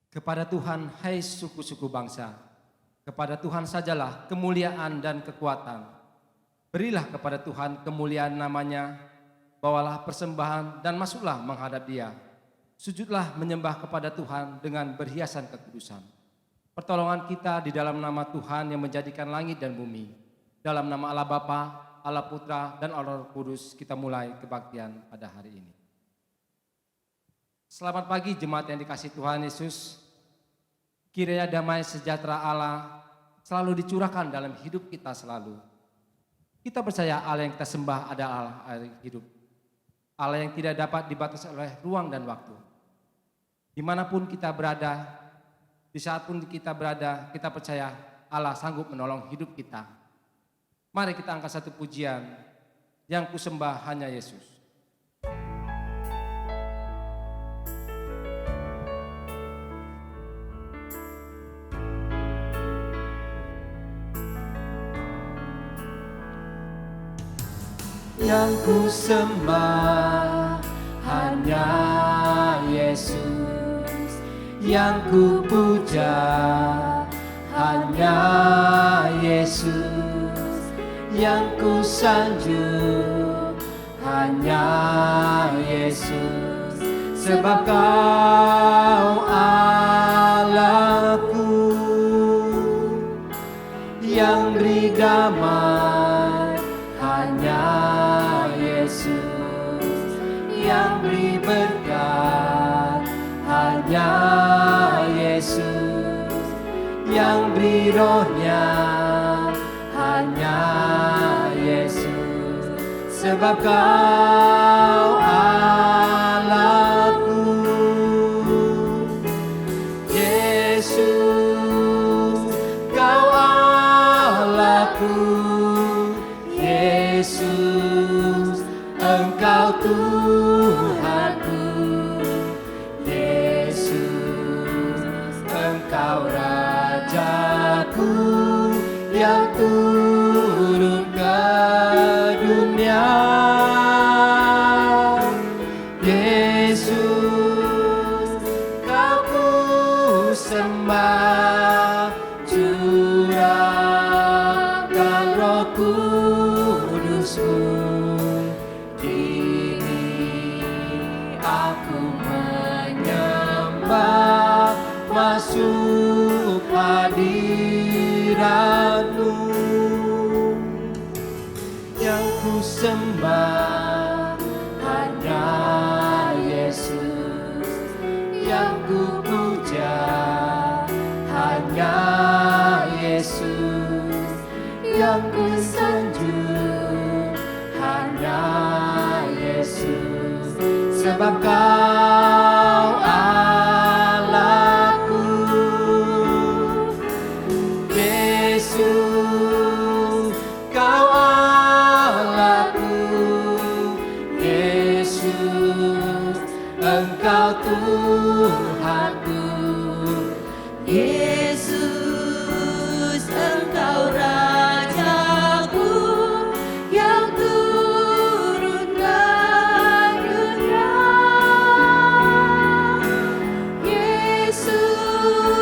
Kepada Tuhan, hai suku-suku bangsa, kepada Tuhan sajalah kemuliaan dan kekuatan. Berilah kepada Tuhan kemuliaan namanya, bawalah persembahan dan masuklah menghadap Dia. Sujudlah menyembah kepada Tuhan dengan berhiasan kekudusan. Pertolongan kita di dalam nama Tuhan yang menjadikan langit dan bumi. Dalam nama Allah Bapa, Allah Putra, dan Allah Roh Kudus kita mulai kebaktian pada hari ini. Selamat pagi jemaat yang dikasihi Tuhan Yesus. Kiranya damai sejahtera Allah selalu dicurahkan dalam hidup kita selalu. Kita percaya Allah yang kita sembah adalah Allah hidup. Allah yang tidak dapat dibatasi oleh ruang dan waktu. Dimanapun kita berada, di saat pun kita berada, kita percaya Allah sanggup menolong hidup kita. Mari kita angkat satu pujian, yang kusembah hanya Yesus. Yang ku sembah hanya Yesus, yang ku puja hanya Yesus, yang ku sanjung hanya Yesus, sebab Kau Allahku yang beri damai hanya Yesus, yang beri berkat hanya Yesus, yang beri rohnya hanya Yesus, sebab Kau Allahku. Yesus, Kau Allahku. Yesus, Engkau Tuhanku. Yesus, Engkau Rajaku yang turun ke dunia. Yesus, Kau ku sembah, curahkan Roh Kudus-Mu. Kini aku menyembah, masuk hadirat-Mu. Yang ku sembah hanya Yesus, yang ku puja hanya Yesus, yang ku sanjung hanya Yesus, sebab Kau Allahku. Yesus, Kau Allahku. Yesus, Engkau Tuhanku. Yesus, Engkau Rajaku yang turun ke dunia. Yesus,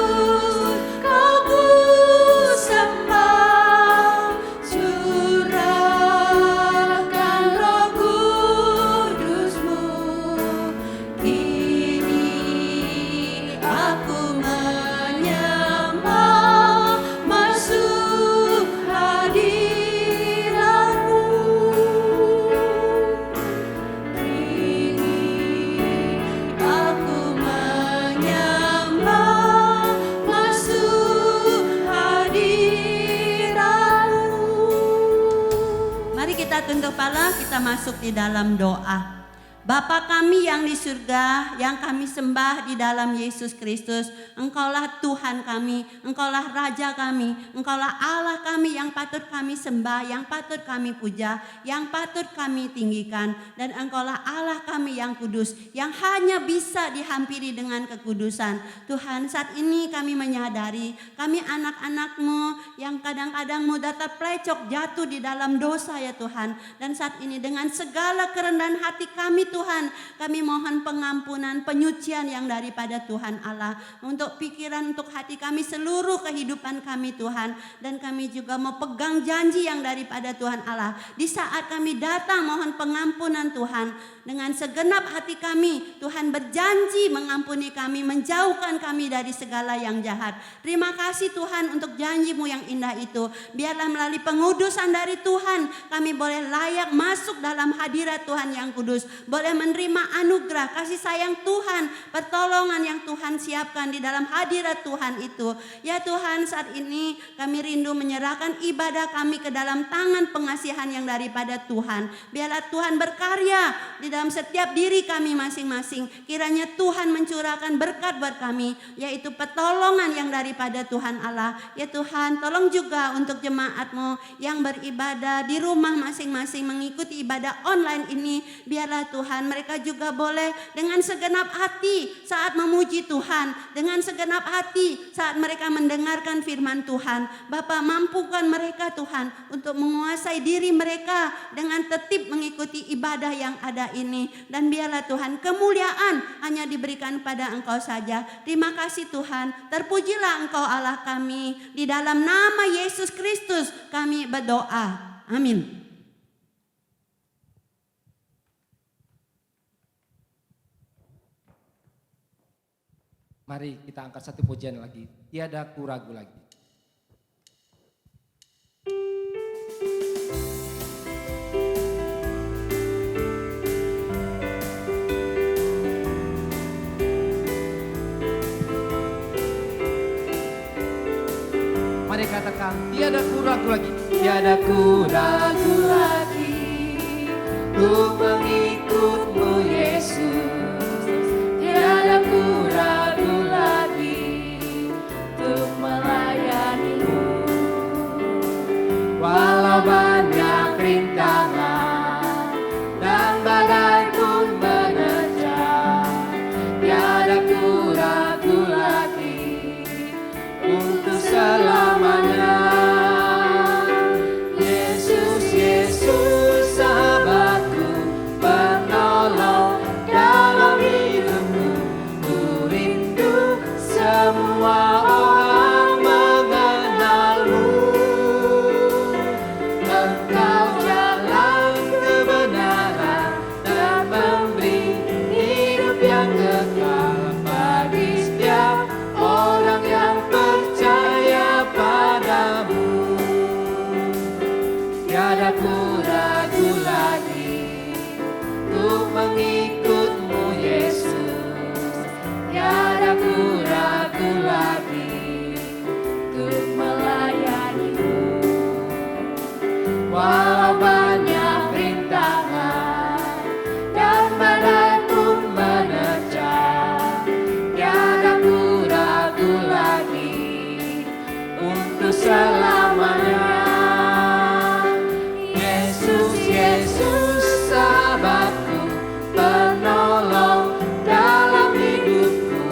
kepala, kita masuk di dalam doa. Bapa kami yang di surga, yang kami sembah di dalam Yesus Kristus, Engkaulah Tuhan kami, Engkaulah Raja kami, Engkaulah Allah kami yang patut kami sembah, yang patut kami puja, yang patut kami tinggikan. Dan Engkaulah Allah kami yang kudus, yang hanya bisa dihampiri dengan kekudusan. Tuhan, saat ini kami menyadari, kami anak-anak-Mu yang kadang-kadang mudah terplecok jatuh di dalam dosa ya Tuhan. Dan saat ini dengan segala kerendahan hati kami Tuhan, kami mohon pengampunan, penyucian yang daripada Tuhan Allah untuk pikiran, untuk hati kami, seluruh kehidupan kami Tuhan. Dan kami juga mau pegang janji yang daripada Tuhan Allah. Di saat kami datang mohon pengampunan Tuhan, dengan segenap hati kami Tuhan berjanji mengampuni kami, menjauhkan kami dari segala yang jahat. Terima kasih Tuhan untuk janji-Mu yang indah itu. Biarlah melalui pengudusan dari Tuhan kami boleh layak masuk dalam hadirat Tuhan yang kudus, boleh menerima anugerah kasih sayang Tuhan, pertolongan yang Tuhan siapkan di dalam hadirat Tuhan itu. Ya Tuhan, saat ini kami rindu menyerahkan ibadah kami ke dalam tangan pengasihan yang daripada Tuhan. Biarlah Tuhan berkarya di dalam setiap diri kami masing-masing. Kiranya Tuhan mencurahkan berkat buat kami, yaitu pertolongan yang daripada Tuhan Allah. Ya Tuhan, tolong juga untuk jemaat-Mu yang beribadah di rumah masing-masing mengikuti ibadah online ini. Biarlah Tuhan mereka juga boleh dengan segenap hati saat memuji Tuhan, dengan segenap hati saat mereka mendengarkan firman Tuhan. Bapa, mampukan mereka Tuhan untuk menguasai diri mereka dengan tertib mengikuti ibadah yang ada ini. Dan biarlah Tuhan kemuliaan hanya diberikan pada Engkau saja. Terima kasih Tuhan, terpujilah Engkau Allah kami. Di dalam nama Yesus Kristus kami berdoa. Amin. Mari kita angkat satu pujian lagi, tiada ku ragu lagi. Mari katakan, tiada ku ragu lagi, tiada ku ragu lagi, ku mengikut-Mu Yesus, tiada ku ragu lagi, untuk melayani-Mu. Walau banyak rintangan dan badai pun menerjang, tiada ku ragu lagi untuk selamanya. Yesus, Yesus sahabatku, penolong dalam hidupku, ku rindu semua orang mengenal-Mu. Engkau jalan kebenaran dan memberi hidup yang kekal bagi setiap orang yang percaya padamu. Tiada ku ragu lagi, ku mengikut-Mu Yesus, tiada ku ragu lagi, untuk melayani-Mu. Walau banyak rintangan dan badai pun menerjang, tiada ku ragu lagi untuk selamanya. Yesus, Yesus sahabatku, penolong dalam hidupku,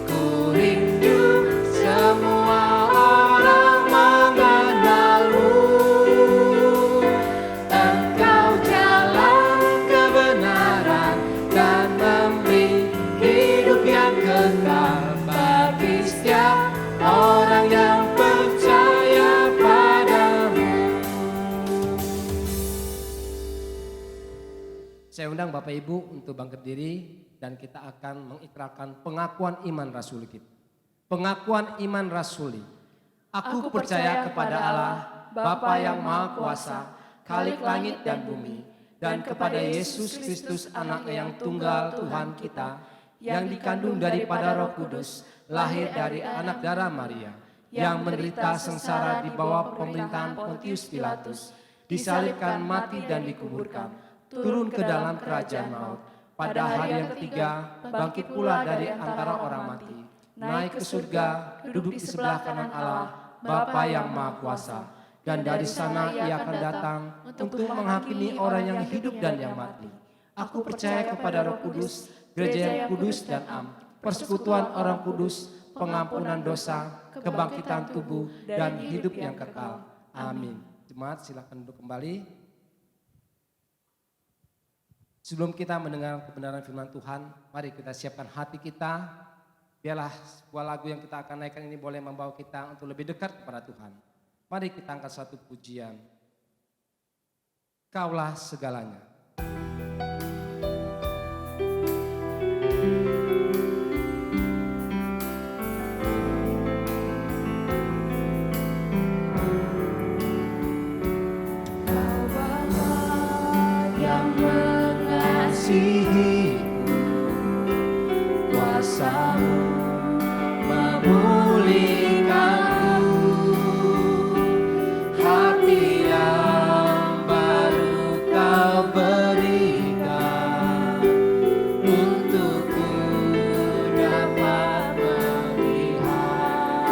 ku rindu semua orang mengenal-Mu. Engkau jalan kebenaran dan memberi hidup yang kekal bagi setiap orang yang percaya padamu. Saya undang Bapak Ibu untuk bangkit diri dan kita akan mengikrarkan pengakuan iman rasuli kita. Pengakuan iman rasuli. Aku percaya kepada Allah, Bapa yang Maha Kuasa, Khalik langit dan bumi, dan kepada Yesus Kristus Anak-Nya yang tunggal Tuhan kita, yang dikandung daripada Roh Kudus, lahir dari anak darah Maria, yang menderita sengsara di bawah pemerintahan Pontius Pilatus, disalibkan, mati dan dikuburkan, turun ke dalam kerajaan maut. Pada hari yang ketiga, bangkit pula dari antara orang mati, naik ke surga, duduk di sebelah kanan Allah, Bapa yang Maha Kuasa. Dan dari sana ia akan datang untuk menghakimi orang yang hidup dan yang mati. Aku percaya kepada Roh Kudus, gereja yang kudus dan am, persekutuan orang kudus, pengampunan dosa, kebangkitan tubuh, dan hidup yang kekal. Amin. Jemaat silakan duduk kembali. Sebelum kita mendengar kebenaran firman Tuhan, mari kita siapkan hati kita. Biarlah sebuah lagu yang kita akan naikkan ini boleh membawa kita untuk lebih dekat kepada Tuhan. Mari kita angkat satu pujian. Kaulah segalanya. Kuasa-Mu memulihkanku, hati yang baru Kau berikan, untukku dapat melihat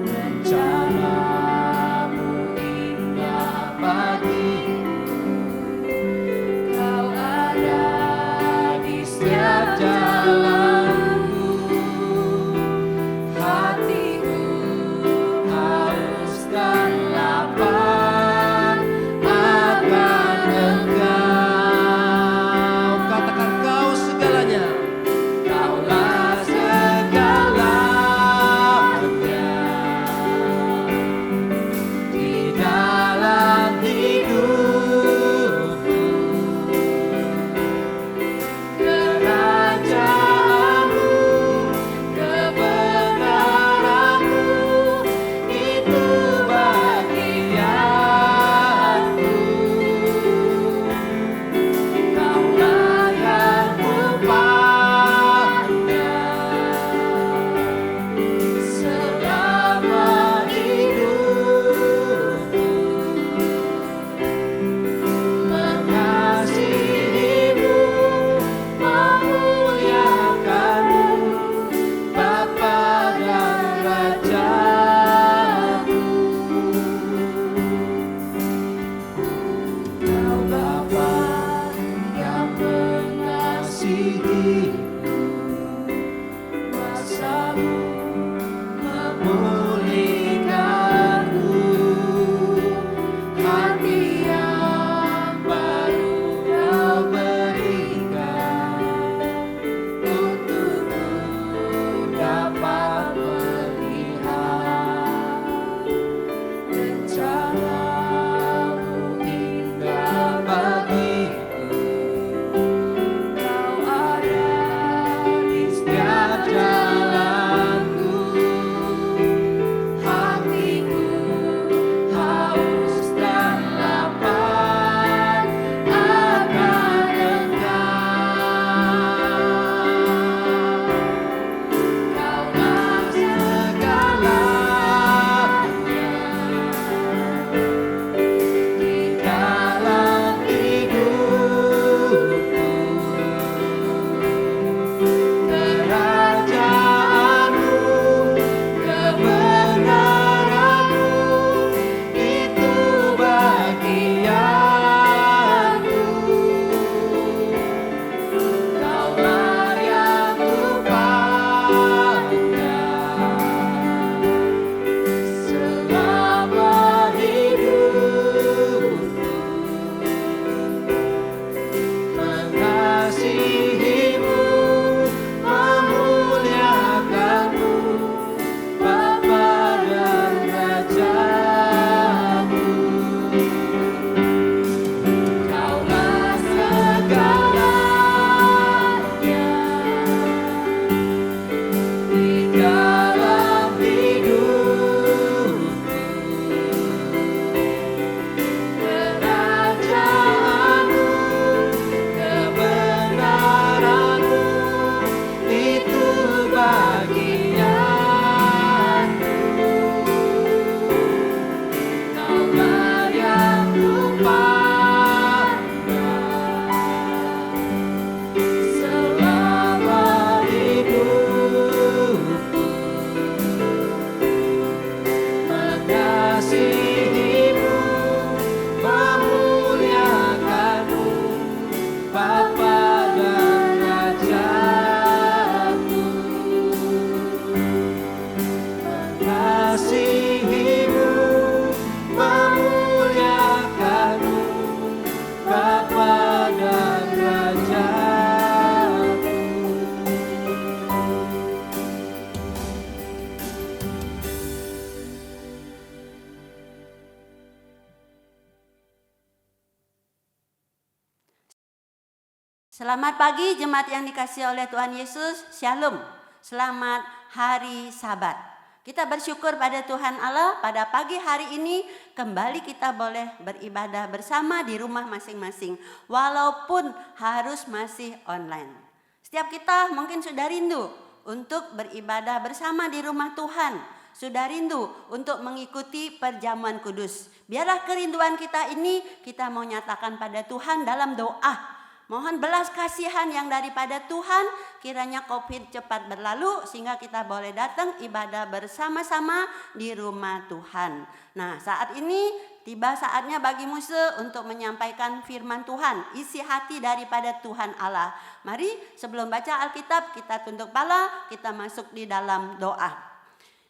rencana-Mu indah bagiku. Kau ada di setiap jalan. Selamat pagi jemaat yang dikasihi oleh Tuhan Yesus. Shalom. Selamat hari Sabat. Kita bersyukur pada Tuhan Allah pada pagi hari ini kembali kita boleh beribadah bersama di rumah masing-masing. Walaupun harus masih online. Setiap kita mungkin sudah rindu untuk beribadah bersama di rumah Tuhan. Sudah rindu untuk mengikuti perjamuan kudus. Biarlah kerinduan kita ini kita mau nyatakan pada Tuhan dalam doa. Mohon belas kasihan yang daripada Tuhan, kiranya COVID cepat berlalu sehingga kita boleh datang ibadah bersama-sama di rumah Tuhan. Nah, saat ini tiba saatnya bagi Muse untuk menyampaikan firman Tuhan, isi hati daripada Tuhan Allah. Mari sebelum baca Alkitab kita tunduk kepala, kita masuk di dalam doa.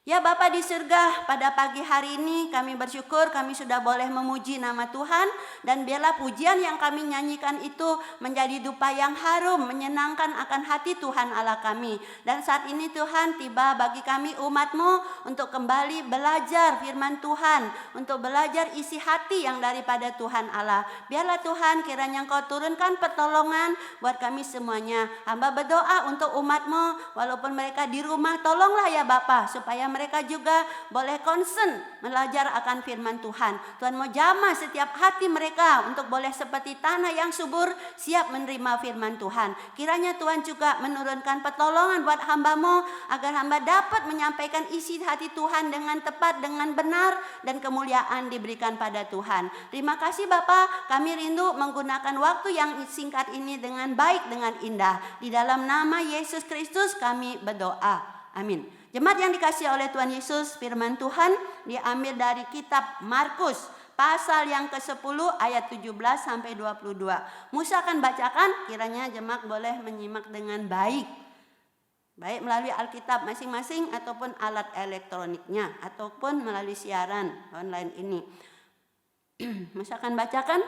Ya Bapa di surga, pada pagi hari ini kami bersyukur kami sudah boleh memuji nama Tuhan. Dan biarlah pujian yang kami nyanyikan itu menjadi dupa yang harum, menyenangkan akan hati Tuhan Allah kami. Dan saat ini Tuhan tiba bagi kami umat-Mu untuk kembali belajar firman Tuhan, untuk belajar isi hati yang daripada Tuhan Allah. Biarlah Tuhan kiranya Engkau turunkan pertolongan buat kami semuanya. Hamba berdoa untuk umat-Mu walaupun mereka di rumah, tolonglah ya Bapa supaya mereka juga boleh concern belajar akan firman Tuhan. Tuhan mau jamah setiap hati mereka untuk boleh seperti tanah yang subur siap menerima firman Tuhan. Kiranya Tuhan juga menurunkan pertolongan buat hamba-Mu agar hamba dapat menyampaikan isi hati Tuhan dengan tepat, dengan benar, dan kemuliaan diberikan pada Tuhan. Terima kasih Bapa, kami rindu menggunakan waktu yang singkat ini dengan baik, dengan indah. Di dalam nama Yesus Kristus kami berdoa. Amin. Jemaat yang dikasihi oleh Tuhan Yesus, firman Tuhan diambil dari kitab Markus pasal yang ke-10 ayat 17 sampai 22. Musa akan bacakan, kiranya jemaat boleh menyimak dengan baik. Baik melalui Alkitab masing-masing ataupun alat elektroniknya ataupun melalui siaran online ini. Musa akan bacakan.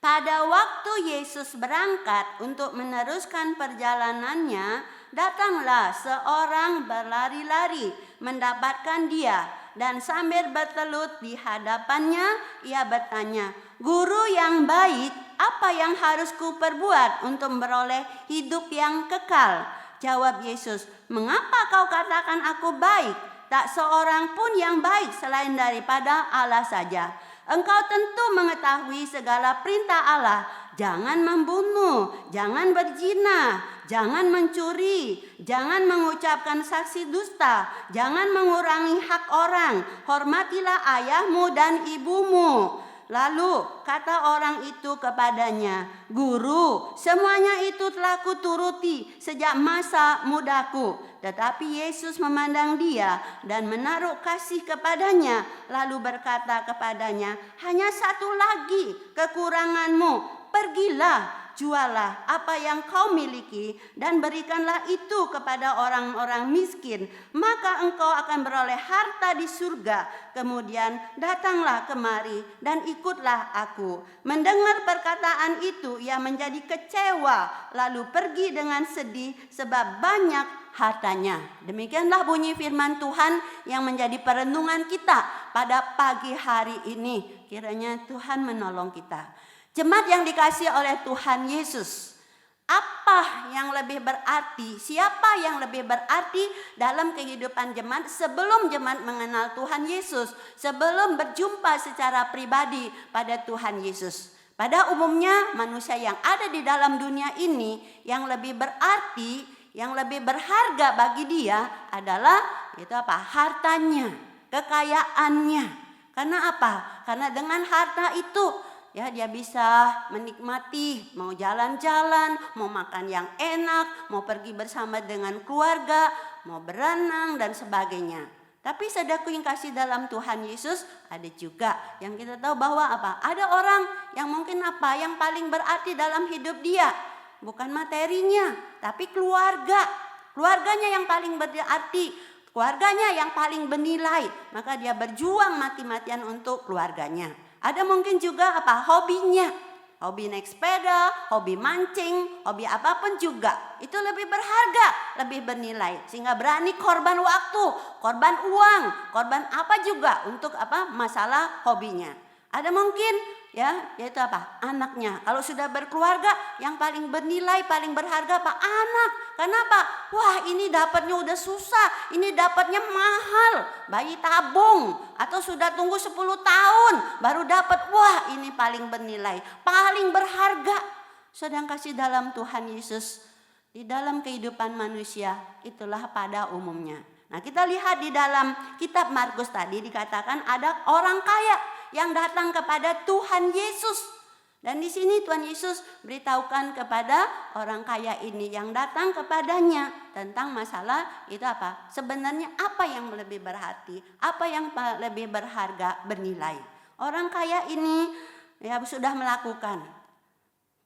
Pada waktu Yesus berangkat untuk meneruskan perjalanannya, datanglah seorang berlari-lari mendapatkan dia, dan sambil bertelut di hadapannya ia bertanya, "Guru yang baik, apa yang harus kuperbuat untuk memperoleh hidup yang kekal?" Jawab Yesus, "Mengapa kau katakan aku baik? Tak seorang pun yang baik selain daripada Allah saja. Engkau tentu mengetahui segala perintah Allah. Jangan membunuh, jangan berzina, jangan mencuri, jangan mengucapkan saksi dusta, jangan mengurangi hak orang, hormatilah ayahmu dan ibumu." Lalu kata orang itu kepadanya, "Guru, semuanya itu telah kuturuti sejak masa mudaku." Tetapi Yesus memandang dia dan menaruh kasih kepadanya, lalu berkata kepadanya, "Hanya satu lagi kekuranganmu. Pergilah, jualah apa yang kau miliki dan berikanlah itu kepada orang-orang miskin, maka engkau akan beroleh harta di surga. Kemudian datanglah kemari dan ikutlah aku." Mendengar perkataan itu ia menjadi kecewa, lalu pergi dengan sedih sebab banyak hartanya. Demikianlah bunyi firman Tuhan yang menjadi perenungan kita pada pagi hari ini. Kiranya Tuhan menolong kita. Jemaat yang dikasihi oleh Tuhan Yesus, apa yang lebih berarti, siapa yang lebih berarti dalam kehidupan jemaat sebelum jemaat mengenal Tuhan Yesus, sebelum berjumpa secara pribadi pada Tuhan Yesus? Pada umumnya manusia yang ada di dalam dunia ini yang lebih berarti, yang lebih berharga bagi dia adalah itu apa? Hartanya, kekayaannya. Karena apa? Karena dengan harta itu ya dia bisa menikmati, mau jalan-jalan, mau makan yang enak, mau pergi bersama dengan keluarga, mau berenang dan sebagainya. Tapi saudaraku yang kasih dalam Tuhan Yesus, ada juga yang kita tahu bahwa apa? Ada orang yang mungkin apa? Yang paling berarti dalam hidup dia bukan materinya, tapi keluarga. Keluarganya yang paling berarti, keluarganya yang paling bernilai, maka dia berjuang mati-matian untuk keluarganya. Ada mungkin juga apa? Hobinya. Hobi naik sepeda, hobi mancing, hobi apapun juga. Itu lebih berharga, lebih bernilai. Sehingga berani korban waktu, korban uang, korban apa juga untuk apa? Masalah hobinya. Ada mungkin ya, yaitu apa? Anaknya. Kalau sudah berkeluarga, yang paling bernilai, paling berharga apa? Anak. Kenapa? Wah, ini dapatnya udah susah, ini dapatnya mahal, bayi tabung, atau sudah tunggu 10 tahun baru dapat. Wah, ini paling bernilai, paling berharga. Sedang kasih dalam Tuhan Yesus, di dalam kehidupan manusia, itulah pada umumnya. Nah, kita lihat di dalam kitab Markus tadi dikatakan ada orang kaya yang datang kepada Tuhan Yesus. Dan di sini Tuhan Yesus beritahukan kepada orang kaya ini yang datang kepadanya tentang masalah itu apa? Sebenarnya apa yang lebih berarti, apa yang lebih berharga, bernilai. Orang kaya ini ya sudah melakukan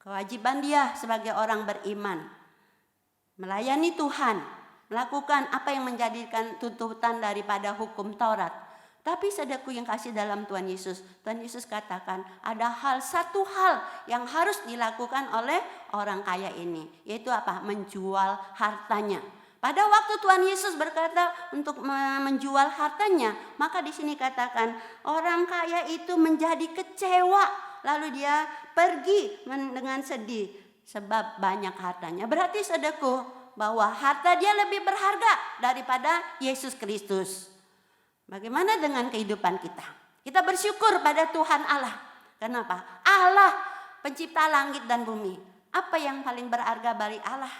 kewajiban dia sebagai orang beriman, melayani Tuhan, melakukan apa yang menjadikan tuntutan daripada hukum Taurat. Tapi saudaraku yang kasih dalam Tuhan Yesus katakan ada satu hal yang harus dilakukan oleh orang kaya ini, yaitu apa? Menjual hartanya. Pada waktu Tuhan Yesus berkata untuk menjual hartanya, maka di sini katakan orang kaya itu menjadi kecewa, lalu dia pergi dengan sedih sebab banyak hartanya. Berarti saudaraku bahwa harta dia lebih berharga daripada Yesus Kristus. Bagaimana dengan kehidupan kita? Kita bersyukur pada Tuhan Allah. Kenapa? Allah pencipta langit dan bumi. Apa yang paling berharga bagi Allah?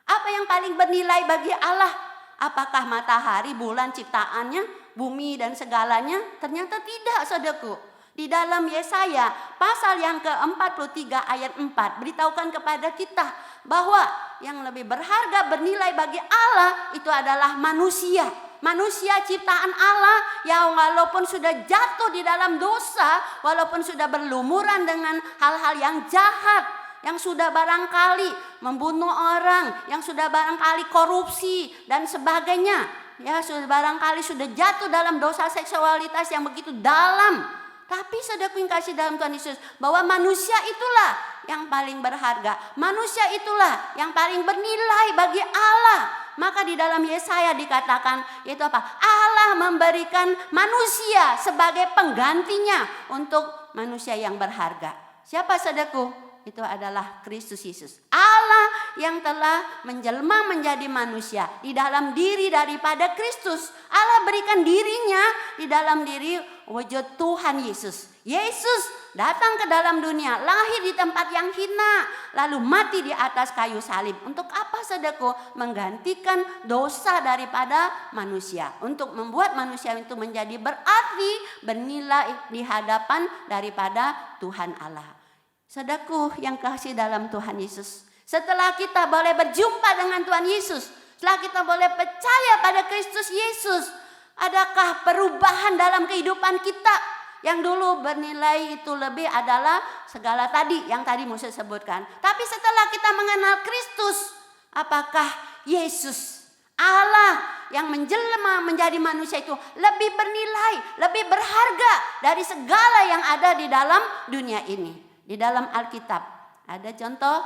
Apa yang paling bernilai bagi Allah? Apakah matahari, bulan ciptaannya, bumi dan segalanya? Ternyata tidak, saudaraku. Di dalam Yesaya pasal yang ke-43 ayat 4 beritahukan kepada kita bahwa yang lebih berharga, bernilai bagi Allah itu adalah manusia. Manusia ciptaan Allah yang walaupun sudah jatuh di dalam dosa, walaupun sudah berlumuran dengan hal-hal yang jahat, yang sudah barangkali membunuh orang, yang sudah barangkali korupsi dan sebagainya, ya sudah barangkali sudah jatuh dalam dosa seksualitas yang begitu dalam. Tapi saudaraku yang kasih dalam Tuhan Yesus, bahwa manusia itulah yang paling berharga, manusia itulah yang paling bernilai bagi Allah. Maka di dalam Yesaya dikatakan yaitu apa? Allah memberikan manusia sebagai penggantinya untuk manusia yang berharga. Siapa saudaraku? Itu adalah Kristus Yesus. Allah yang telah menjelma menjadi manusia di dalam diri daripada Kristus. Allah berikan dirinya di dalam diri wujud Tuhan Yesus. Yesus datang ke dalam dunia, lahir di tempat yang hina, lalu mati di atas kayu salib. Untuk apa saudaraku? Menggantikan dosa daripada manusia, untuk membuat manusia itu menjadi berarti, bernilai di hadapan daripada Tuhan Allah. Saudaraku yang kasih dalam Tuhan Yesus, setelah kita boleh berjumpa dengan Tuhan Yesus, setelah kita boleh percaya pada Kristus Yesus, adakah perubahan dalam kehidupan kita? Yang dulu bernilai itu lebih adalah segala tadi yang tadi Musa sebutkan. Tapi setelah kita mengenal Kristus, apakah Yesus Allah yang menjelma menjadi manusia itu lebih bernilai, lebih berharga dari segala yang ada di dalam dunia ini? Di dalam Alkitab ada contoh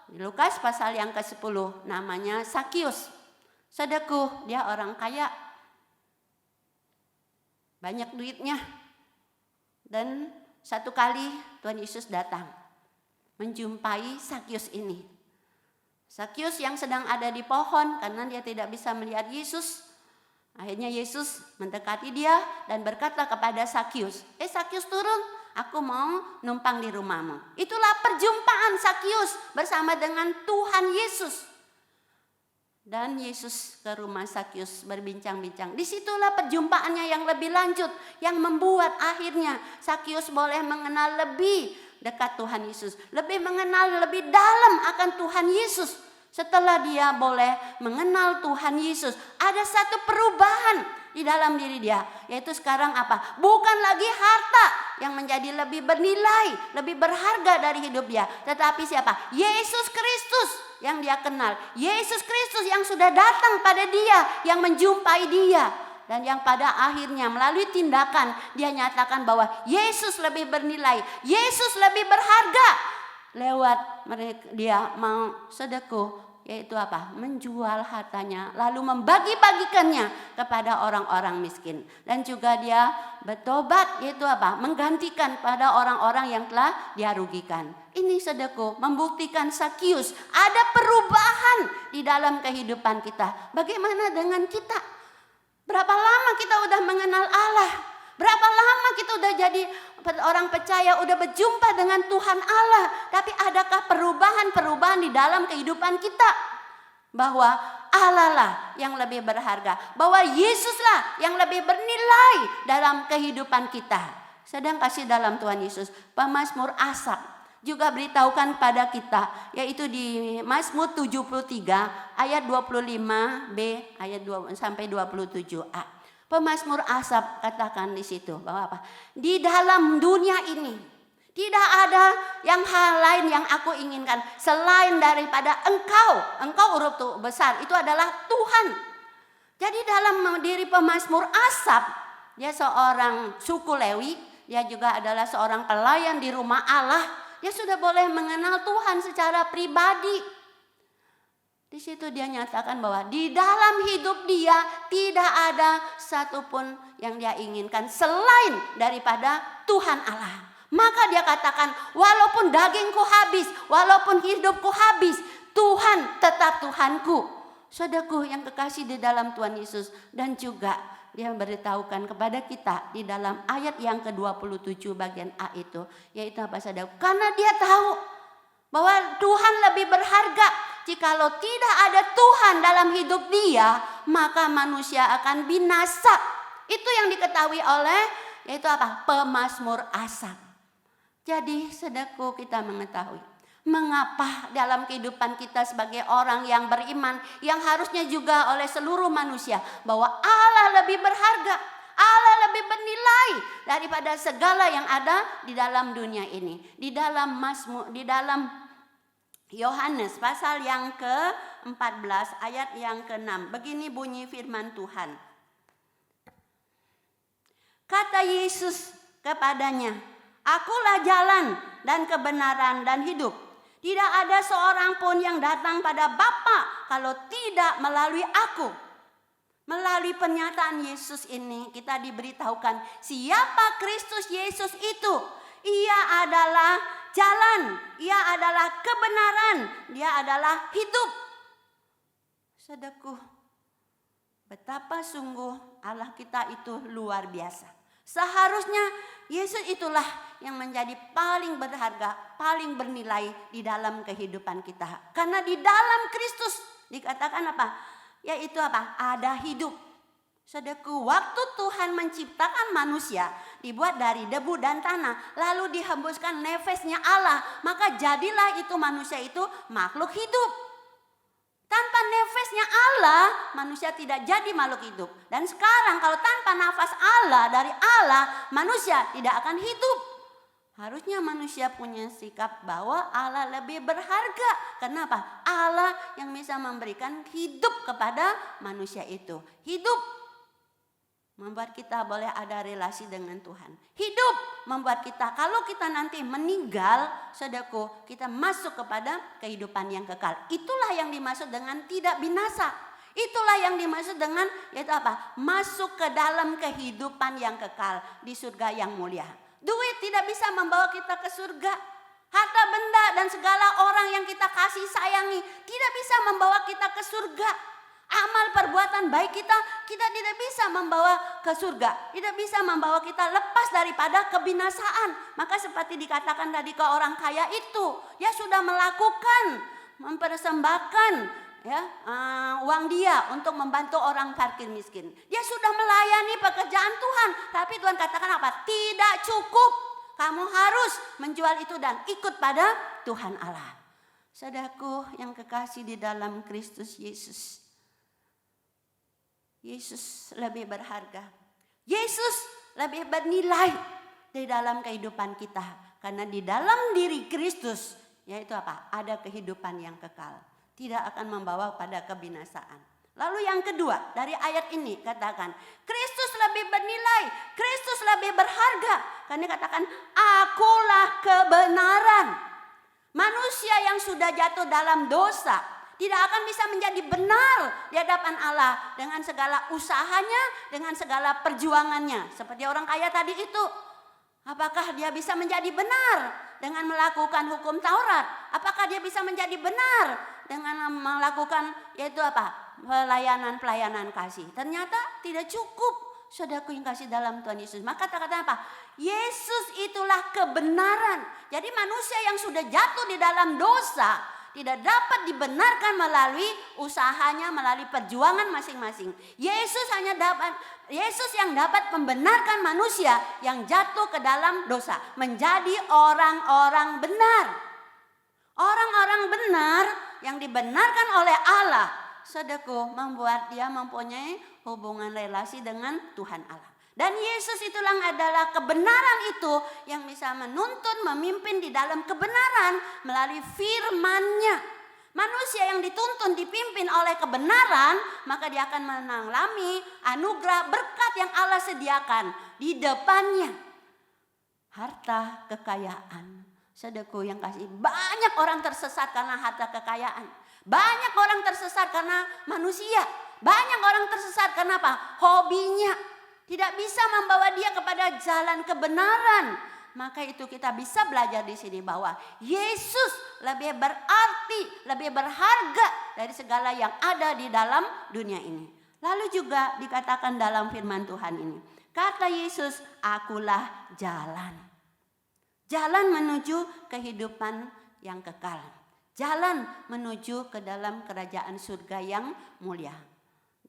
di Lukas pasal yang ke-10, namanya Sakius. Saudaraku, dia orang kaya, banyak duitnya. Dan satu kali Tuhan Yesus datang menjumpai Sakius ini. Sakius yang sedang ada di pohon karena dia tidak bisa melihat Yesus. Akhirnya Yesus mendekati dia dan berkata kepada Sakius, Sakius turun, aku mau numpang di rumahmu. Itulah perjumpaan Sakius bersama dengan Tuhan Yesus. Dan Yesus ke rumah Sakius berbincang-bincang. Disitulah perjumpaannya yang lebih lanjut, yang membuat akhirnya Sakius boleh mengenal lebih dekat Tuhan Yesus, lebih mengenal lebih dalam akan Tuhan Yesus. Setelah dia boleh mengenal Tuhan Yesus, ada satu perubahan di dalam diri dia, yaitu sekarang apa? Bukan lagi harta yang menjadi lebih bernilai, lebih berharga dari hidup dia, tetapi siapa? Yesus Kristus yang dia kenal, Yesus Kristus yang sudah datang pada dia, yang menjumpai dia, dan yang pada akhirnya melalui tindakan dia nyatakan bahwa Yesus lebih bernilai, Yesus lebih berharga. Lewat mereka dia mau sedekah, yaitu apa? Menjual hartanya lalu membagi-bagikannya kepada orang-orang miskin. Dan juga dia bertobat, yaitu apa? Menggantikan pada orang-orang yang telah dia rugikan. Ini saudaraku membuktikan Sakius ada perubahan di dalam kehidupan kita. Bagaimana dengan kita? Berapa lama kita udah mengenal Allah? Berapa lama kita udah jadi orang percaya, udah berjumpa dengan Tuhan Allah. Tapi adakah perubahan-perubahan di dalam kehidupan kita? Bahwa Allah lah yang lebih berharga. Bahwa Yesuslah yang lebih bernilai dalam kehidupan kita. Sedang kasih dalam Tuhan Yesus. Pemazmur Asaf juga beritahukan pada kita. Yaitu di Mazmur 73 ayat 25b ayat 2 sampai 27a. Pemazmur Asaf katakan di situ bahwa apa? Di dalam dunia ini tidak ada yang hal lain yang aku inginkan selain daripada Engkau. Engkau huruf tuh besar, itu adalah Tuhan. Jadi dalam diri pemazmur Asaf, dia seorang suku Lewi, dia juga adalah seorang pelayan di rumah Allah. Dia sudah boleh mengenal Tuhan secara pribadi. Di situ dia nyatakan bahwa di dalam hidup dia tidak ada satupun yang dia inginkan selain daripada Tuhan Allah. Maka dia katakan, walaupun dagingku habis, walaupun hidupku habis, Tuhan tetap Tuhanku. Saudaraku yang kekasih di dalam Tuhan Yesus. Dan juga dia memberitahukan kepada kita di dalam ayat yang ke-27 bagian A itu. Yaitu apa saudaraku? Karena dia tahu bahwa Tuhan lebih berharga. Jikalau tidak ada Tuhan dalam hidup dia, maka manusia akan binasa. Itu yang diketahui oleh yaitu apa? Pemazmur Asaf. Jadi saudaraku kita mengetahui mengapa dalam kehidupan kita sebagai orang yang beriman, yang harusnya juga oleh seluruh manusia, bahwa Allah lebih berharga, Allah lebih bernilai daripada segala yang ada di dalam dunia ini. Di dalam Mazmur, di dalam Yohanes pasal yang ke-14 ayat yang ke-6. Begini bunyi firman Tuhan. Kata Yesus kepadanya, Akulah jalan dan kebenaran dan hidup. Tidak ada seorang pun yang datang pada Bapa kalau tidak melalui aku. Melalui pernyataan Yesus ini kita diberitahukan siapa Kristus Yesus itu. Ia adalah jalan, ia adalah kebenaran, dia adalah hidup. Saudaraku, betapa sungguh Allah kita itu luar biasa. Seharusnya Yesus itulah yang menjadi paling berharga, paling bernilai di dalam kehidupan kita. Karena di dalam Kristus dikatakan apa? Yaitu apa? Ada hidup. Saudaraku, waktu Tuhan menciptakan manusia dibuat dari debu dan tanah, lalu dihembuskan nefasnya Allah, maka jadilah itu manusia itu makhluk hidup. Tanpa nefasnya Allah, manusia tidak jadi makhluk hidup. Dan sekarang kalau tanpa nafas Allah dari Allah, manusia tidak akan hidup. Harusnya manusia punya sikap bahwa Allah lebih berharga. Kenapa? Allah yang bisa memberikan hidup kepada manusia itu. Hidup membuat kita boleh ada relasi dengan Tuhan. Hidup membuat kita, kalau kita nanti meninggal, saudaraku, kita masuk kepada kehidupan yang kekal. Itulah yang dimaksud dengan tidak binasa. Itulah yang dimaksud dengan, yaitu apa? Masuk ke dalam kehidupan yang kekal di surga yang mulia. Duit tidak bisa membawa kita ke surga. Harta benda dan segala orang yang kita kasih sayangi tidak bisa membawa kita ke surga. Amal perbuatan baik kita tidak bisa membawa ke surga. Tidak bisa membawa kita lepas daripada kebinasaan. Maka seperti dikatakan tadi ke orang kaya itu, dia sudah melakukan, mempersembahkan uang dia untuk membantu orang fakir miskin. Dia sudah melayani pekerjaan Tuhan. Tapi Tuhan katakan apa? Tidak cukup. Kamu harus menjual itu dan ikut pada Tuhan Allah. Saudaraku yang kekasih di dalam Kristus Yesus. Yesus lebih berharga. Yesus lebih bernilai di dalam kehidupan kita. Karena di dalam diri Kristus, yaitu apa? Ada kehidupan yang kekal. Tidak akan membawa pada kebinasaan. Lalu yang kedua, dari ayat ini katakan, Kristus lebih bernilai, Kristus lebih berharga. Karena katakan, akulah kebenaran. Manusia yang sudah jatuh dalam dosa, Tidak akan bisa menjadi benar di hadapan Allah dengan segala usahanya, dengan segala perjuangannya. Seperti orang kaya tadi itu. Apakah dia bisa menjadi benar dengan melakukan hukum Taurat? Apakah dia bisa menjadi benar dengan melakukan yaitu apa? Pelayanan kasih. Ternyata tidak cukup. Saudaraku yang kasih dalam Tuhan Yesus. Maka kata-kata apa? Yesus itulah kebenaran. Jadi manusia yang sudah jatuh di dalam dosa tidak dapat dibenarkan melalui usahanya, melalui perjuangan masing-masing. Yesus yang dapat membenarkan manusia yang jatuh ke dalam dosa menjadi orang-orang benar. Orang-orang benar yang dibenarkan oleh Allah, saudaraku, membuat dia mempunyai hubungan relasi dengan Tuhan Allah. Dan Yesus itulah adalah kebenaran itu yang bisa menuntun, memimpin di dalam kebenaran melalui firman-Nya. Manusia yang dituntun, dipimpin oleh kebenaran, maka dia akan mengalami anugerah berkat yang Allah sediakan di depannya. Harta kekayaan. Saudaraku yang kasih, banyak orang tersesat karena harta kekayaan. Banyak orang tersesat karena manusia. Banyak orang tersesat karena apa? Hobinya. Tidak bisa membawa dia kepada jalan kebenaran. Maka itu kita bisa belajar di sini bahwa Yesus lebih berarti, lebih berharga dari segala yang ada di dalam dunia ini. Lalu juga dikatakan dalam firman Tuhan ini. Kata Yesus, akulah jalan. Jalan menuju kehidupan yang kekal. Jalan menuju ke dalam kerajaan surga yang mulia.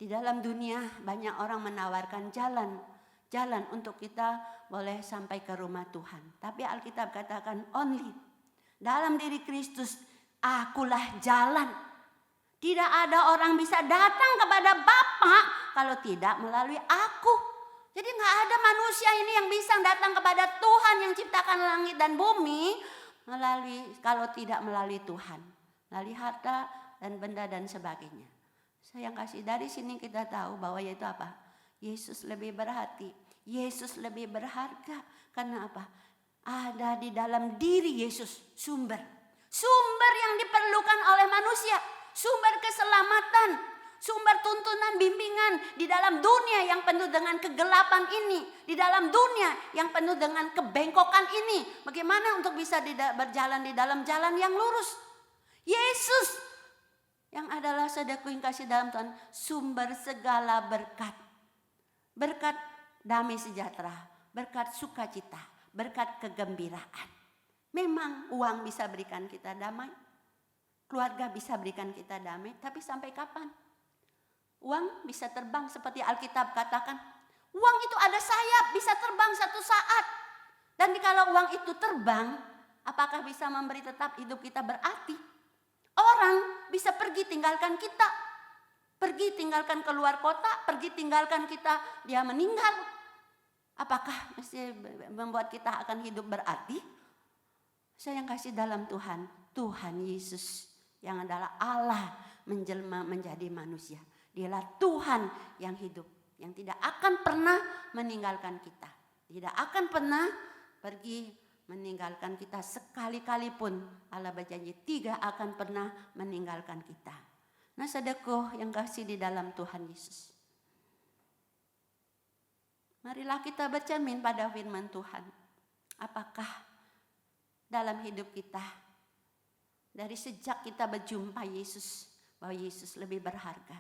Di dalam dunia banyak orang menawarkan jalan untuk kita boleh sampai ke rumah Tuhan. Tapi Alkitab katakan only dalam diri Kristus akulah jalan. Tidak ada orang bisa datang kepada Bapa kalau tidak melalui aku. Jadi gak ada manusia ini yang bisa datang kepada Tuhan yang ciptakan langit dan bumi kalau tidak melalui Tuhan. Melalui harta dan benda dan sebagainya. Saya kasih dari sini kita tahu bahwa yaitu apa? Yesus lebih berhati. Yesus lebih berharga. Karena apa? Ada di dalam diri Yesus sumber. Sumber yang diperlukan oleh manusia. Sumber keselamatan. Sumber tuntunan bimbingan di dalam dunia yang penuh dengan kegelapan ini. Di dalam dunia yang penuh dengan kebengkokan ini. Bagaimana untuk bisa berjalan di dalam jalan yang lurus? Yesus yang adalah saudaraku yang kasih dalam Tuhan, sumber segala berkat. Berkat damai sejahtera, berkat sukacita, berkat kegembiraan. Memang uang bisa berikan kita damai, keluarga bisa berikan kita damai, tapi sampai kapan? Uang bisa terbang seperti Alkitab katakan. Uang itu ada sayap, bisa terbang satu saat. Dan kalau uang itu terbang, apakah bisa memberi tetap hidup kita berarti? Orang bisa pergi tinggalkan kita. Pergi tinggalkan keluar kota, pergi tinggalkan kita, dia meninggal. Apakah mesti membuat kita akan hidup berarti? Saya yang kasih dalam Tuhan, Tuhan Yesus yang adalah Allah menjelma menjadi manusia. Dialah Tuhan yang hidup, yang tidak akan pernah meninggalkan kita. Tidak akan pernah pergi meninggalkan kita sekali-kali pun. Allah berjanji tidak akan pernah meninggalkan kita. Nah saudaraku yang kasih di dalam Tuhan Yesus. Marilah kita bercermin pada firman Tuhan. Apakah dalam hidup kita dari sejak kita berjumpa Yesus, bahwa Yesus lebih berharga.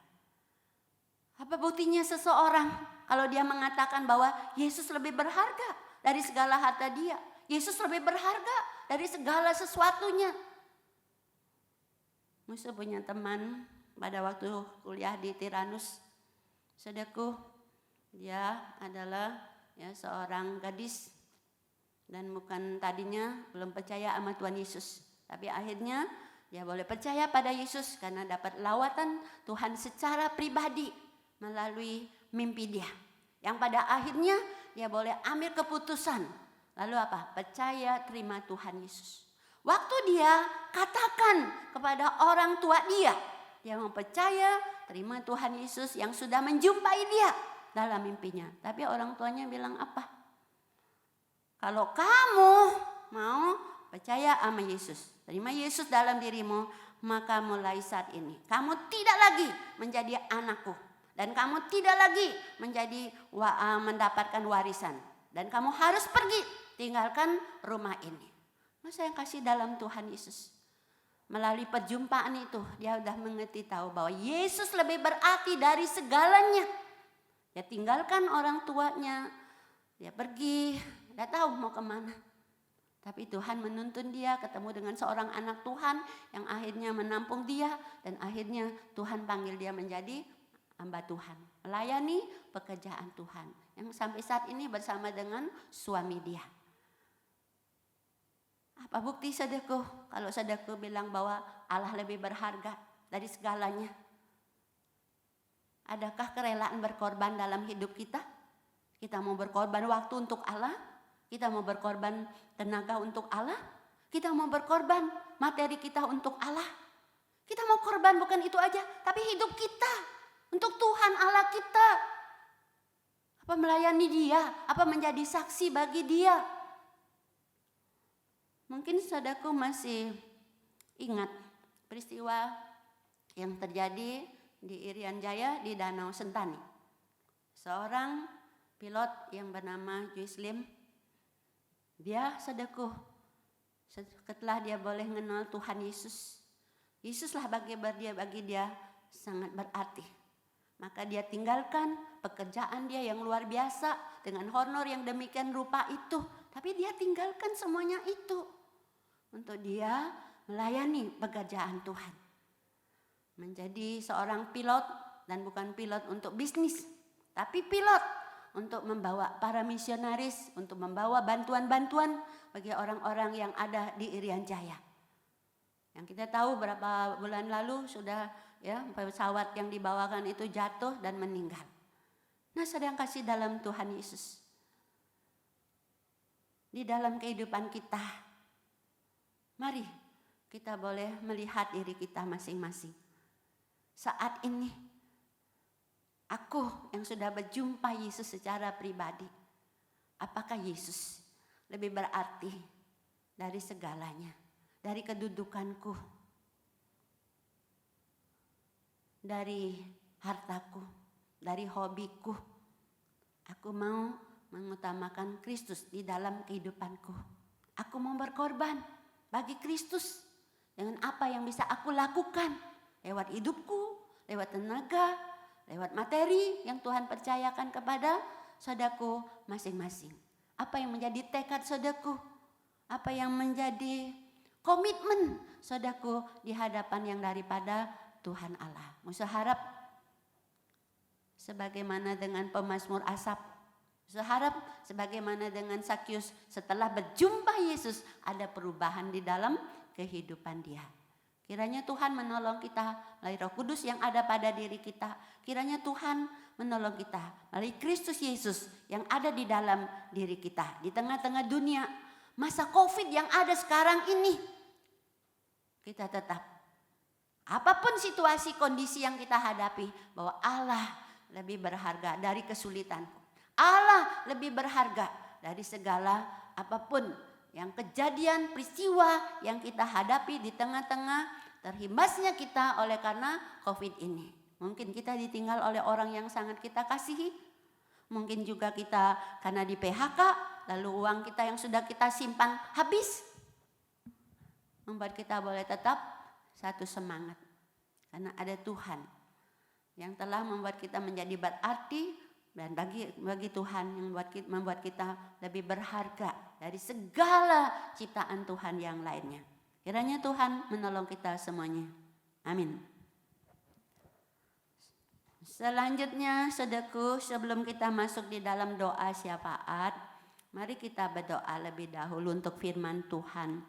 Apa buktinya seseorang kalau dia mengatakan bahwa Yesus lebih berharga dari segala harta dia? Yesus lebih berharga dari segala sesuatunya. Musa punya teman pada waktu kuliah di Tiranus. Saudaraku, dia adalah seorang gadis dan bukan tadinya belum percaya sama Tuhan Yesus. Tapi akhirnya dia boleh percaya pada Yesus karena dapat lawatan Tuhan secara pribadi melalui mimpi dia. Yang pada akhirnya dia boleh ambil keputusan. Lalu apa? Percaya, terima Tuhan Yesus. Waktu dia katakan kepada orang tua dia mau percaya, terima Tuhan Yesus yang sudah menjumpai dia dalam mimpinya. Tapi orang tuanya bilang apa? Kalau kamu mau percaya sama Yesus, terima Yesus dalam dirimu, maka mulai saat ini kamu tidak lagi menjadi anakku. Dan kamu tidak lagi mendapatkan warisan. Dan kamu harus pergi, tinggalkan rumah ini. Masa yang kasih dalam Tuhan Yesus. Melalui perjumpaan itu, dia sudah mengerti tahu bahwa Yesus lebih berarti dari segalanya. Dia tinggalkan orang tuanya, dia pergi, tidak tahu mau kemana. Tapi Tuhan menuntun dia ketemu dengan seorang anak Tuhan yang akhirnya menampung dia. Dan akhirnya Tuhan panggil dia menjadi hamba Tuhan, melayani pekerjaan Tuhan yang sampai saat ini bersama dengan suami dia. Apa bukti saudaraku kalau saudaraku bilang bahwa Allah lebih berharga dari segalanya? Adakah kerelaan berkorban dalam hidup kita? Kita mau berkorban waktu untuk Allah? Kita mau berkorban tenaga untuk Allah? Kita mau berkorban materi kita untuk Allah? Kita mau korban bukan itu aja, tapi hidup kita untuk Tuhan Allah kita. Apa melayani dia? Apa menjadi saksi bagi dia? Mungkin saudaraku masih ingat peristiwa yang terjadi di Irian Jaya di Danau Sentani. Seorang pilot yang bernama Joyce Lim, dia saudaraku setelah dia boleh mengenal Tuhan Yesus, Yesuslah bagi dia sangat berarti. Maka dia tinggalkan pekerjaan dia yang luar biasa dengan honor yang demikian rupa itu. Tapi dia tinggalkan semuanya itu untuk dia melayani pekerjaan Tuhan. Menjadi seorang pilot dan bukan pilot untuk bisnis. Tapi pilot untuk membawa para misionaris, untuk membawa bantuan-bantuan bagi orang-orang yang ada di Irian Jaya. Yang kita tahu berapa bulan lalu sudah pesawat yang dibawakan itu jatuh dan meninggal. Nah, sedang kasih dalam Tuhan Yesus. Di dalam kehidupan kita, mari kita boleh melihat diri kita masing-masing. Saat ini, aku yang sudah berjumpa Yesus secara pribadi, apakah Yesus lebih berarti dari segalanya, dari kedudukanku, dari hartaku, dari hobiku? Aku mau mengutamakan Kristus di dalam kehidupanku. Aku mau berkorban bagi Kristus dengan apa yang bisa aku lakukan lewat hidupku, lewat tenaga, lewat materi yang Tuhan percayakan kepada saudaraku masing-masing. Apa yang menjadi tekad saudaraku? Apa yang menjadi komitmen saudaraku di hadapan yang daripada Tuhan Allah? Musa harap sebagaimana dengan pemazmur Asaf, Musa harap sebagaimana dengan Sakyus, setelah berjumpa Yesus ada perubahan di dalam kehidupan dia. Kiranya Tuhan menolong kita melalui Roh Kudus yang ada pada diri kita. Kiranya Tuhan menolong kita melalui Kristus Yesus yang ada di dalam diri kita. Di tengah-tengah dunia masa COVID yang ada sekarang ini, kita tetap, apapun situasi kondisi yang kita hadapi, bahwa Allah lebih berharga dari kesulitanku. Allah lebih berharga dari segala apapun yang kejadian, peristiwa yang kita hadapi di tengah-tengah terhimbasnya kita oleh karena COVID ini. Mungkin kita ditinggal oleh orang yang sangat kita kasihi. Mungkin juga kita karena di PHK, lalu uang kita yang sudah kita simpan habis. Membuat kita boleh tetap satu semangat. Karena ada Tuhan yang telah membuat kita menjadi berarti, dan bagi Tuhan yang membuat kita lebih berharga dari segala ciptaan Tuhan yang lainnya. Kiranya Tuhan menolong kita semuanya. Amin. Selanjutnya, saudaraku, sebelum kita masuk di dalam doa syafaat, mari kita berdoa lebih dahulu untuk firman Tuhan.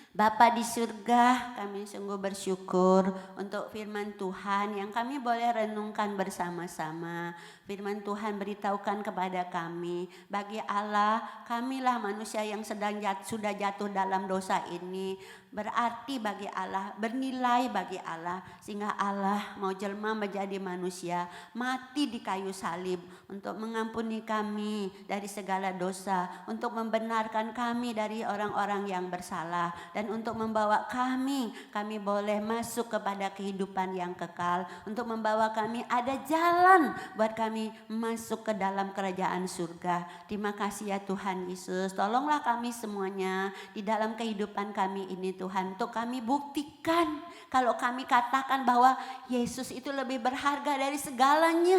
Bapa di surga, kami sungguh bersyukur untuk firman Tuhan yang kami boleh renungkan bersama-sama. Firman Tuhan beritahukan kepada kami, bagi Allah, kamilah manusia yang sudah jatuh dalam dosa ini. berarti bagi Allah, bernilai bagi Allah, sehingga Allah mau jelma menjadi manusia, mati di kayu salib untuk mengampuni kami dari segala dosa, untuk membenarkan kami dari orang-orang yang bersalah, dan untuk membawa kami boleh masuk kepada kehidupan yang kekal, untuk membawa kami ada jalan buat kami masuk ke dalam kerajaan surga. Terima kasih ya Tuhan Yesus, tolonglah kami semuanya di dalam kehidupan kami ini Tuhan, untuk kami buktikan kalau kami katakan bahwa Yesus itu lebih berharga dari segalanya.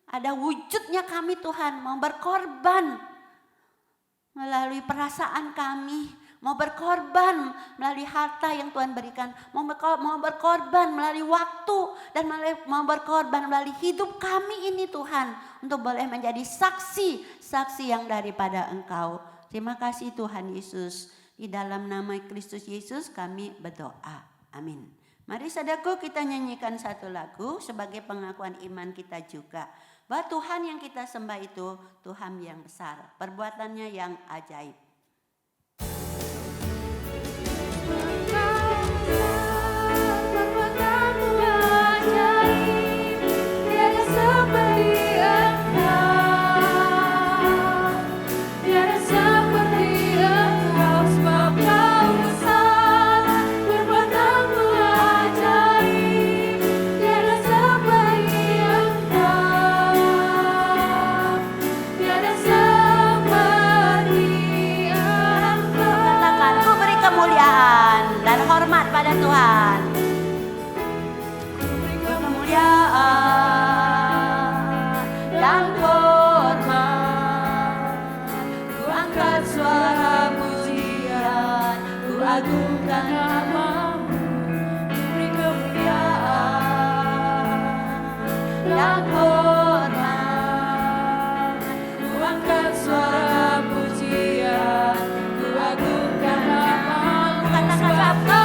Ada wujudnya kami Tuhan, mau berkorban melalui perasaan kami, mau berkorban melalui harta yang Tuhan berikan, mau berkorban melalui waktu, dan mau berkorban melalui hidup kami ini Tuhan, untuk boleh menjadi saksi yang daripada Engkau. Terima kasih Tuhan Yesus. Di dalam nama Kristus Yesus kami berdoa. Amin. Mari saudaraku, kita nyanyikan satu lagu sebagai pengakuan iman kita juga, bahwa Tuhan yang kita sembah itu Tuhan yang besar, perbuatannya yang ajaib. Hormat pada Tuhan. Kemuliaan dan hormat, ku angkat suara pujian, ku agungkan nama-Mu. Beri kemuliaan dan hormat, ku angkat suara pujian, ku agungkan nama-Mu. Katakan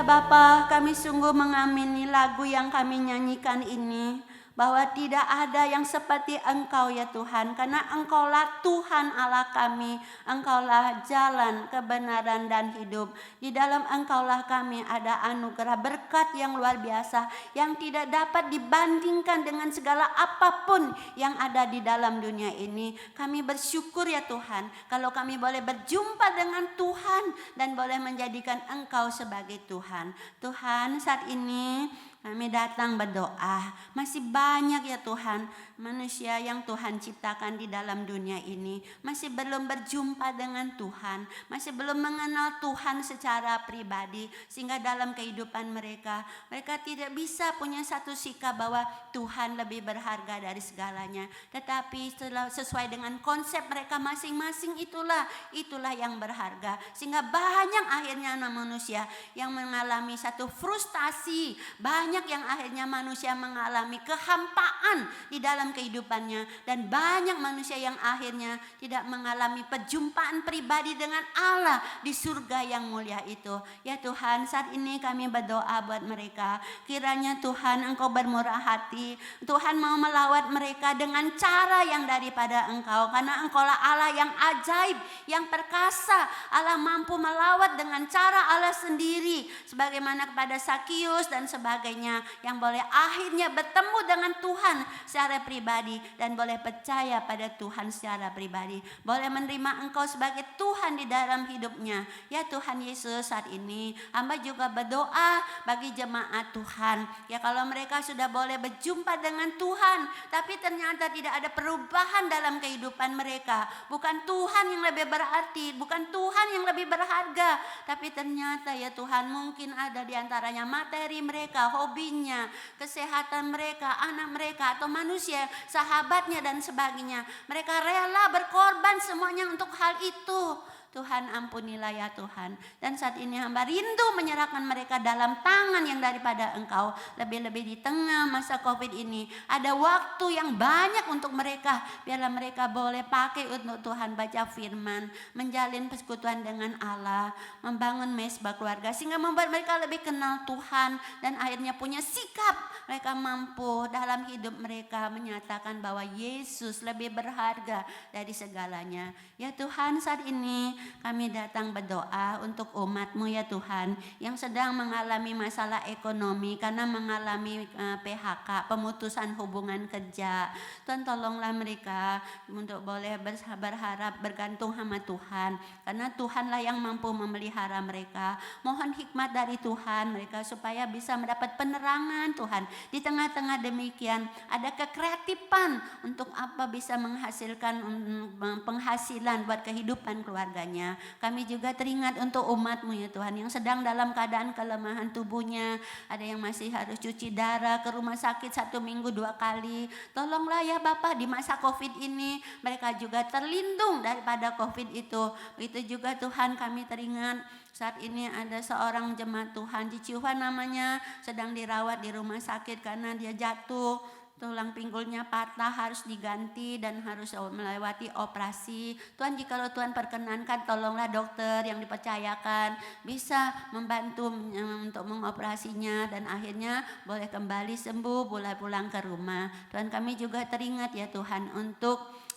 Bapa, kami sungguh mengamini lagu yang kami nyanyikan ini, bahwa tidak ada yang seperti Engkau ya Tuhan, karena Engkaulah Tuhan Allah kami, Engkaulah jalan, kebenaran dan hidup. Di dalam Engkaulah kami ada anugerah berkat yang luar biasa, yang tidak dapat dibandingkan dengan segala apapun yang ada di dalam dunia ini. Kami bersyukur ya Tuhan, kalau kami boleh berjumpa dengan Tuhan dan boleh menjadikan Engkau sebagai Tuhan. Tuhan, saat ini kami datang berdoa, masih banyak ya Tuhan manusia yang Tuhan ciptakan di dalam dunia ini masih belum berjumpa dengan Tuhan, masih belum mengenal Tuhan secara pribadi, sehingga dalam kehidupan mereka tidak bisa punya satu sikap bahwa Tuhan lebih berharga dari segalanya. Tetapi sesuai dengan konsep mereka masing-masing, itulah yang berharga, sehingga banyak akhirnya manusia yang mengalami satu frustasi, banyak banyak yang akhirnya manusia mengalami kehampaan di dalam kehidupannya, dan banyak manusia yang akhirnya tidak mengalami perjumpaan pribadi dengan Allah di surga yang mulia itu. Ya Tuhan, saat ini kami berdoa buat mereka, kiranya Tuhan Engkau bermurah hati, Tuhan mau melawat mereka dengan cara yang daripada Engkau, karena Engkaulah Allah yang ajaib, yang perkasa. Allah mampu melawat dengan cara Allah sendiri, sebagaimana kepada Sakius dan sebagainya, yang boleh akhirnya bertemu dengan Tuhan secara pribadi dan boleh percaya pada Tuhan secara pribadi, boleh menerima Engkau sebagai Tuhan di dalam hidupnya. Ya Tuhan Yesus, saat ini hamba juga berdoa bagi jemaat Tuhan, ya kalau mereka sudah boleh berjumpa dengan Tuhan tapi ternyata tidak ada perubahan dalam kehidupan mereka, bukan Tuhan yang lebih berarti, bukan Tuhan yang lebih berharga, tapi ternyata ya Tuhan mungkin ada di antaranya materi mereka, hobinya, kesehatan mereka, anak mereka atau manusia, sahabatnya dan sebagainya. Mereka rela berkorban semuanya untuk hal itu. Tuhan ampunilah ya Tuhan. Dan saat ini hamba rindu menyerahkan mereka dalam tangan yang daripada Engkau. Lebih-lebih di tengah masa COVID ini, ada waktu yang banyak untuk mereka. Biarlah mereka boleh pakai untuk Tuhan, baca firman, menjalin persekutuan dengan Allah, membangun mesbah keluarga, sehingga membuat mereka lebih kenal Tuhan. Dan akhirnya punya sikap, mereka mampu dalam hidup mereka menyatakan bahwa Yesus lebih berharga dari segalanya. Ya Tuhan, saat ini kami datang berdoa untuk umat-Mu ya Tuhan, yang sedang mengalami masalah ekonomi karena mengalami PHK, pemutusan hubungan kerja. Tuhan tolonglah mereka untuk boleh berharap, bergantung sama Tuhan, karena Tuhanlah yang mampu memelihara mereka. Mohon hikmat dari Tuhan mereka supaya bisa mendapat penerangan Tuhan. Di tengah-tengah demikian ada kekreatifan untuk apa bisa menghasilkan penghasilan buat kehidupan keluarganya. Kami juga teringat untuk umat-Mu ya Tuhan, yang sedang dalam keadaan kelemahan tubuhnya. Ada yang masih harus cuci darah, ke rumah sakit 1 minggu 2 kali. Tolonglah ya Bapa, di masa COVID ini mereka juga terlindung daripada COVID itu. Begitu juga Tuhan, kami teringat saat ini ada seorang jemaat Tuhan, Ciciuhan namanya, sedang dirawat di rumah sakit karena dia jatuh, tulang pinggulnya patah, harus diganti dan harus melewati operasi. Tuhan, jikalau Tuhan perkenankan, tolonglah dokter yang dipercayakan bisa membantu untuk mengoperasinya dan akhirnya boleh kembali sembuh, boleh pulang ke rumah. Tuhan, kami juga teringat ya Tuhan untuk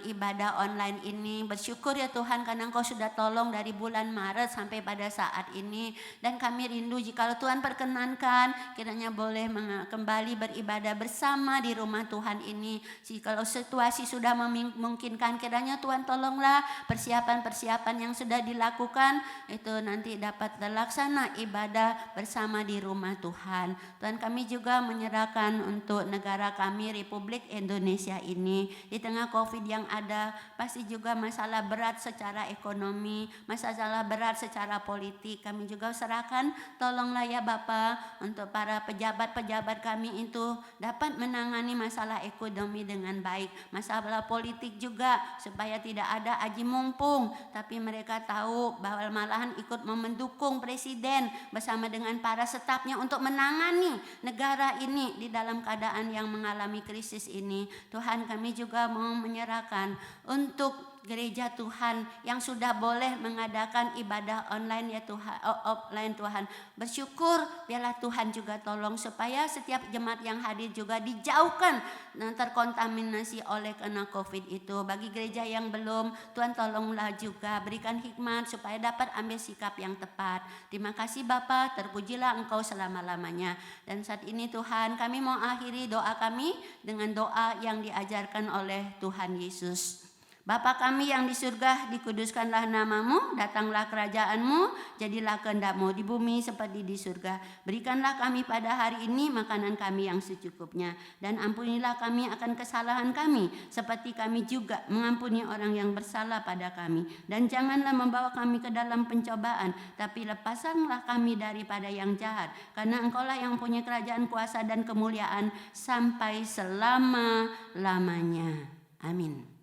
ibadah online ini. Bersyukur ya Tuhan karena Engkau sudah tolong dari bulan Maret sampai pada saat ini, dan kami rindu jikalau Tuhan perkenankan kiranya boleh kembali beribadah bersama di rumah Tuhan ini. Jikalau situasi sudah memungkinkan, kiranya Tuhan tolonglah persiapan-persiapan yang sudah dilakukan itu nanti dapat terlaksana ibadah bersama di rumah Tuhan. Tuhan, kami juga menyerahkan untuk negara kami, Republik Indonesia ini, di tengah COVID yang ada, pasti juga masalah berat secara ekonomi, masalah berat secara politik. Kami juga serahkan, tolonglah ya Bapa untuk para pejabat-pejabat kami itu dapat menangani masalah ekonomi dengan baik, masalah politik juga supaya tidak ada aji mumpung, tapi mereka tahu bahwa malahan ikut mendukung presiden bersama dengan para stafnya untuk menangani negara ini di dalam keadaan yang mengalami krisis ini. Tuhan, kami juga mau menyerahkan untuk gereja Tuhan yang sudah boleh mengadakan ibadah online ya Tuhan, offline Tuhan. Bersyukur biarlah Tuhan juga tolong supaya setiap jemaat yang hadir juga dijauhkan dan terkontaminasi oleh kena COVID itu. Bagi gereja yang belum, Tuhan tolonglah juga berikan hikmat supaya dapat ambil sikap yang tepat. Terima kasih Bapa, terpujilah Engkau selama-lamanya. Dan saat ini Tuhan, kami mau akhiri doa kami dengan doa yang diajarkan oleh Tuhan Yesus. Bapa kami yang di surga, dikuduskanlah namamu, datanglah kerajaan-Mu, jadilah kehendak-Mu di bumi seperti di surga. Berikanlah kami pada hari ini makanan kami yang secukupnya, dan ampunilah kami akan kesalahan kami, seperti kami juga mengampuni orang yang bersalah pada kami. Dan janganlah membawa kami ke dalam pencobaan, tapi lepaskanlah kami daripada yang jahat, karena Engkaulah yang punya kerajaan, kuasa, dan kemuliaan sampai selama-lamanya. Amin.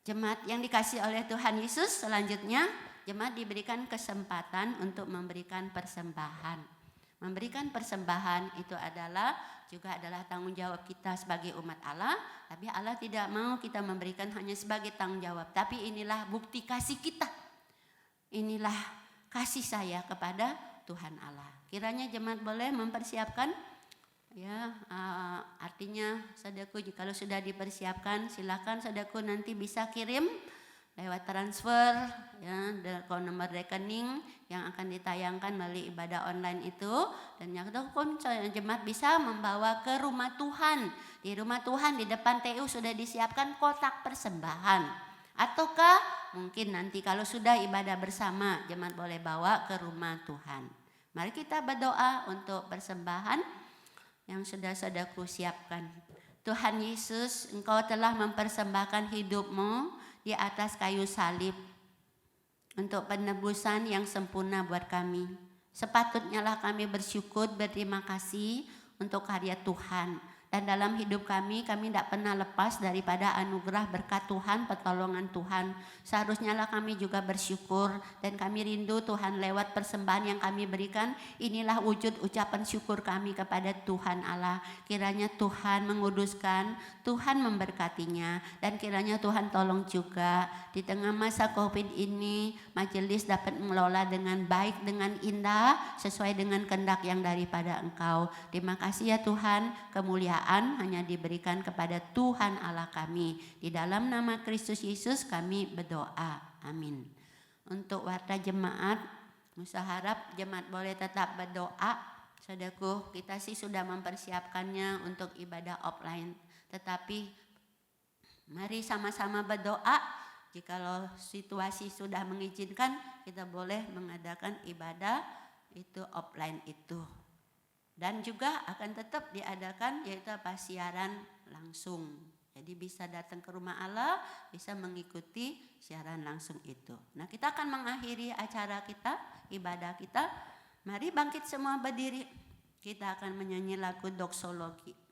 Jemaat yang dikasihi oleh Tuhan Yesus, selanjutnya jemaat diberikan kesempatan untuk memberikan persembahan. Memberikan persembahan itu juga adalah tanggung jawab kita sebagai umat Allah. Tapi Allah tidak mau kita memberikan hanya sebagai tanggung jawab. Tapi inilah bukti kasih kita. Inilah kasih saya kepada Tuhan Allah. Kiranya jemaat boleh mempersiapkan. Ya, artinya saudaraku kalau sudah dipersiapkan, silakan saudaraku nanti bisa kirim lewat transfer ya, nomor rekening yang akan ditayangkan melalui ibadah online itu, dan yang pun jemaat bisa membawa ke rumah Tuhan. Di rumah Tuhan di depan TU sudah disiapkan kotak persembahan, ataukah mungkin nanti kalau sudah ibadah bersama jemaat boleh bawa ke rumah Tuhan. Mari kita berdoa untuk persembahan yang sudah saudaraku siapkan. Tuhan Yesus, Engkau telah mempersembahkan hidupmu di atas kayu salib untuk penebusan yang sempurna buat kami. Sepatutnya lah kami bersyukur, berterima kasih untuk karya Tuhan. Dan dalam hidup kami tidak pernah lepas daripada anugerah berkat Tuhan, pertolongan Tuhan. Seharusnya lah kami juga bersyukur, dan kami rindu Tuhan lewat persembahan yang kami berikan. Inilah wujud ucapan syukur kami kepada Tuhan Allah. Kiranya Tuhan menguduskan, Tuhan memberkatinya, dan kiranya Tuhan tolong juga di tengah masa COVID ini majelis dapat mengelola dengan baik, dengan indah, sesuai dengan kehendak yang daripada Engkau. Terima kasih ya Tuhan, kemuliaan hanya diberikan kepada Tuhan Allah kami. Di dalam nama Kristus Yesus kami berdoa. Amin. Untuk warta jemaat, Musa harap jemaat boleh tetap berdoa. Saudaraku, kita sih sudah mempersiapkannya untuk ibadah offline. Tetapi mari sama-sama berdoa. Jikalau situasi sudah mengizinkan, kita boleh mengadakan ibadah itu offline itu. Dan juga akan tetap diadakan yaitu siaran langsung. Jadi bisa datang ke rumah Allah, bisa mengikuti siaran langsung itu. Nah, kita akan mengakhiri acara kita, ibadah kita. Mari bangkit semua berdiri. Kita akan menyanyi lagu doksologi.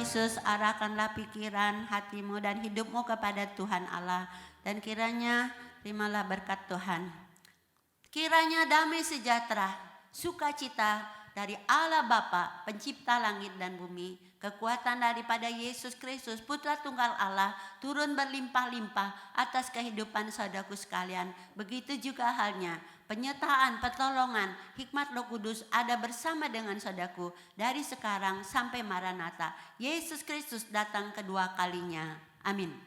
Yesus, arahkanlah pikiran, hatimu dan hidupmu kepada Tuhan Allah, dan kiranya terimalah berkat Tuhan. Kiranya damai sejahtera, sukacita dari Allah Bapa, pencipta langit dan bumi, kekuatan daripada Yesus Kristus, Putra Tunggal Allah, turun berlimpah-limpah atas kehidupan saudaraku sekalian. Begitu juga halnya penyertaan, pertolongan, hikmat Roh Kudus ada bersama dengan saudaraku dari sekarang sampai Maranatha. Yesus Kristus datang kedua kalinya. Amin.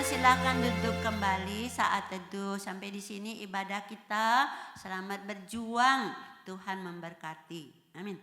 Silakan duduk kembali saat teduh. Sampai di sini ibadah kita. Selamat berjuang. Tuhan memberkati. Amin.